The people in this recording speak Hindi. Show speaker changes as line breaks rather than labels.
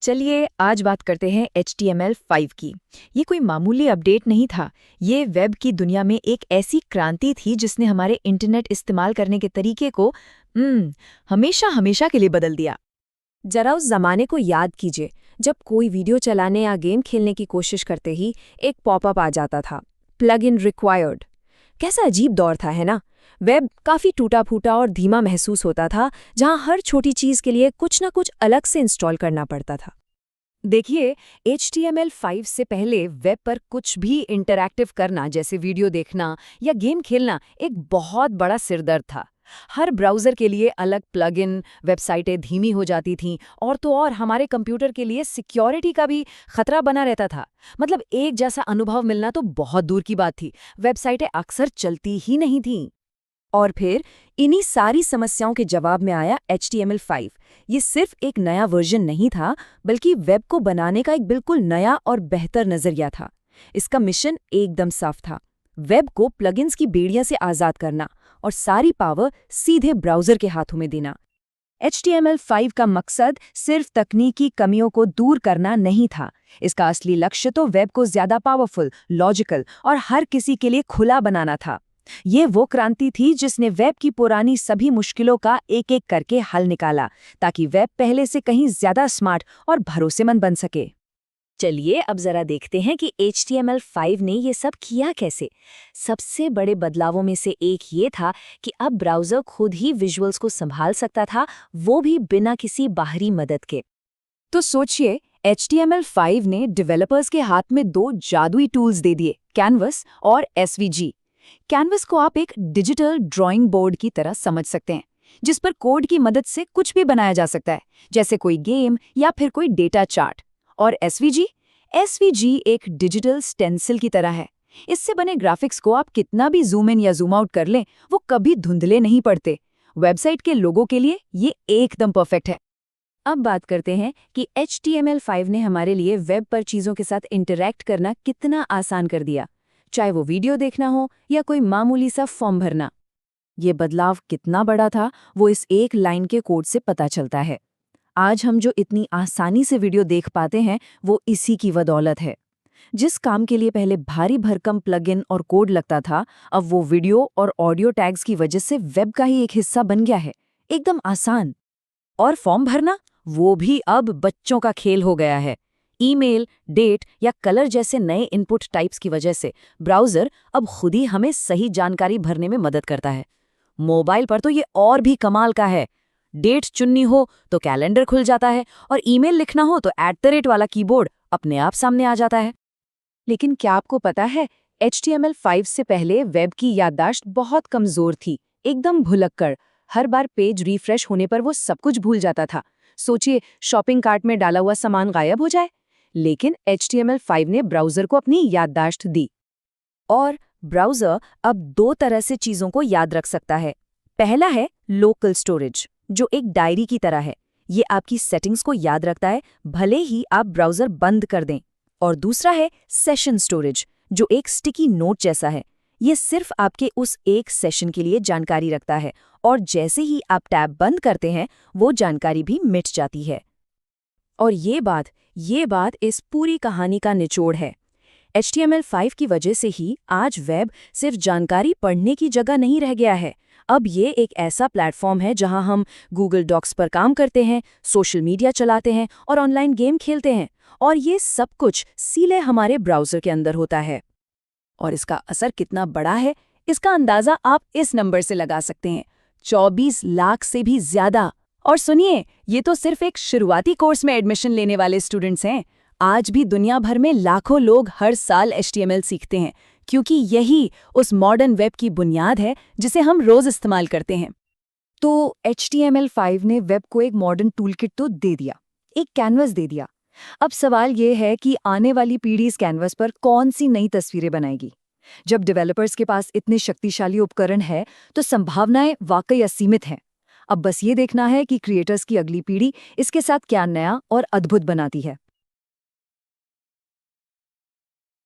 चलिए आज बात करते हैं HTML5 की। ये कोई मामूली अपडेट नहीं था। ये वेब की दुनिया में एक ऐसी क्रांति थी जिसने हमारे इंटरनेट इस्तेमाल करने के तरीके को हमेशा हमेशा के लिए बदल दिया।
जरा उस जमाने को याद कीजिए जब कोई वीडियो चलाने या गेम खेलने की कोशिश करते ही एक पॉपअप आ जाता था, प्लग इन रिक्वायर्ड। कैसा अजीब दौर था, है ना? वेब काफी टूटा फूटा और धीमा महसूस होता था, जहां हर छोटी चीज के लिए कुछ ना कुछ अलग से इंस्टॉल करना पड़ता था।
देखिए, HTML5 से पहले वेब पर कुछ भी इंटरैक्टिव करना, जैसे वीडियो देखना या गेम खेलना, एक बहुत बड़ा सिरदर्द था। हर ब्राउज़र के लिए अलग प्लगइन, वेबसाइटें धीमी हो जाती थीं और तो और हमारे कंप्यूटर के लिए सिक्योरिटी का भी खतरा बना रहता था। मतलब एक जैसा अनुभव मिलना तो बहुत दूर की बात थी। वेबसाइटें अक्सर चलती ही नहीं थीं।
और फिर इन्हीं सारी समस्याओं के जवाब में आया HTML5। ये सिर्फ एक नया वर्जन नहीं था, बल्कि वेब को बनाने का एक बिल्कुल नया और बेहतर नजरिया था। इसका मिशन एकदम साफ था, वेब को प्लगइन्स की बेड़ियों से आज़ाद करना और सारी पावर सीधे ब्राउज़र के हाथों में देना। HTML5 का मकसद सिर्फ तकनीकी कमियों को दूर करना नहीं था। इसका असली लक्ष्य तो वेब को ज्यादा पावरफुल, लॉजिकल और हर किसी के लिए खुला बनाना था। ये वो क्रांति थी जिसने वेब की पुरानी सभी मुश्किलों का एक-एक करके हल निकाला, ताकि वेब पहले से कहीं ज्यादा स्मार्ट और भरोसेमंद बन सके।
चलिए अब जरा देखते हैं कि HTML5 ने ये सब किया कैसे। सबसे बड़े बदलावों में से एक ये था कि अब ब्राउज़र खुद ही विजुअल्स को संभाल सकता था, वो भी बिना किसी बाहरी मदद के।
तो सोचिए, HTML5 ने डेवलपर्स के हाथ में दो जादुई टूल्स दे दिए, कैनवस और SVG। कैनवस को आप एक डिजिटल ड्राइंग बोर्ड की तरह समझ सकते हैं, जिस पर कोड की मदद से कुछ भी बनाया जा सकता है, जैसे कोई गेम या फिर कोई डेटा चार्ट। और SVG एक डिजिटल स्टेंसिल की तरह है। इससे बने ग्राफिक्स को आप कितना भी जूम इन या जूम आउट कर लें, वो कभी धुंधले नहीं पड़ते। वेबसाइट के लोगों के लिए ये एकदम परफेक्ट है। अब बात करते हैं कि HTML5 ने हमारे लिए वेब पर चीज़ों के साथ इंटरैक्ट करना कितना आसान कर दिया, चाहे वो वीडियो देखना हो या कोई मामूली सा फॉर्म भरना। ये बदलाव कितना बड़ा था, वो इस एक लाइन के कोड से पता चलता है। आज हम जो इतनी आसानी से वीडियो देख पाते हैं, वो इसी की बदौलत है। जिस काम के लिए पहले भारी भरकम प्लगइन और कोड लगता था, अब वो वीडियो और ऑडियो टैग्स की वजह से वेब का ही एक हिस्सा बन गया है, एकदम आसान। और फॉर्म भरना, वो भी अब बच्चों का खेल हो गया है। ईमेल, डेट या कलर जैसे नए इनपुट टाइप्स की वजह से ब्राउज़र अब खुद ही हमें सही जानकारी भरने में मदद करता है। मोबाइल पर तो ये और भी कमाल का है। डेट चुननी हो तो कैलेंडर खुल जाता है और ईमेल लिखना हो तो @ वाला कीबोर्ड अपने आप सामने आ जाता है। लेकिन क्या आपको पता है, HTML5 से पहले वेब की याददाश्त बहुत कमजोर थी, एकदम भुलक्कड़। हर बार पेज रिफ्रेश होने पर वो सब कुछ भूल जाता था। सोचिए, शॉपिंग कार्ट में डाला हुआ सामान गायब हो जाए। लेकिन HTML5 ने ब्राउज़र को अपनी याददाश्त दी। और ब्राउज़र अब दो तरह से चीज़ों को याद रख सकता है। पहला है लोकल स्टोरेज, जो एक डायरी की तरह है। ये आपकी सेटिंग्स को याद रखता है, भले ही आप ब्राउज़र बंद कर दें। और दूसरा है सेशन स्टोरेज, जो एक स्टिकी नोट जैसा है। ये सिर्फ आपके उस एक सेशन के लिए जानकारी रखता है और जैसे ही आप टैब बंद करते हैं, वो जानकारी भी मिट जाती है। और ये बात इस पूरी कहानी का निचोड़ है। HTML5 की वजह से ही आज वेब सिर्फ जानकारी पढ़ने की जगह नहीं रह गया है। अब ये एक ऐसा प्लेटफॉर्म है जहां हम गूगल डॉक्स पर काम करते हैं, सोशल मीडिया चलाते हैं और ऑनलाइन गेम खेलते हैं। और ये सब कुछ सीधे हमारे ब्राउज़र के अंदर होता है। और इसका असर कितना बड़ा है, इसका अंदाज़ा आप इस नंबर से लगा सकते हैं, 24 लाख से भी ज्यादा। और सुनिए, ये तो सिर्फ एक शुरुआती कोर्स में एडमिशन लेने वाले स्टूडेंट्स हैं। आज भी दुनिया भर में लाखों लोग हर साल HTML सीखते हैं, क्योंकि यही उस मॉडर्न वेब की बुनियाद है जिसे हम रोज इस्तेमाल करते हैं। तो HTML5 ने वेब को एक मॉडर्न टूलकिट तो दे दिया, एक कैनवस दे दिया। अब सवाल ये है कि आने वाली पीढ़ी इस कैनवस पर कौन सी नई तस्वीरें बनाएगी। जब डेवलपर्स के पास इतने शक्तिशाली उपकरण है, तो संभावनाएं वाकई असीमित हैं। अब बस ये देखना है कि क्रिएटर्स की अगली पीढ़ी इसके साथ क्या नया और अद्भुत बनाती है।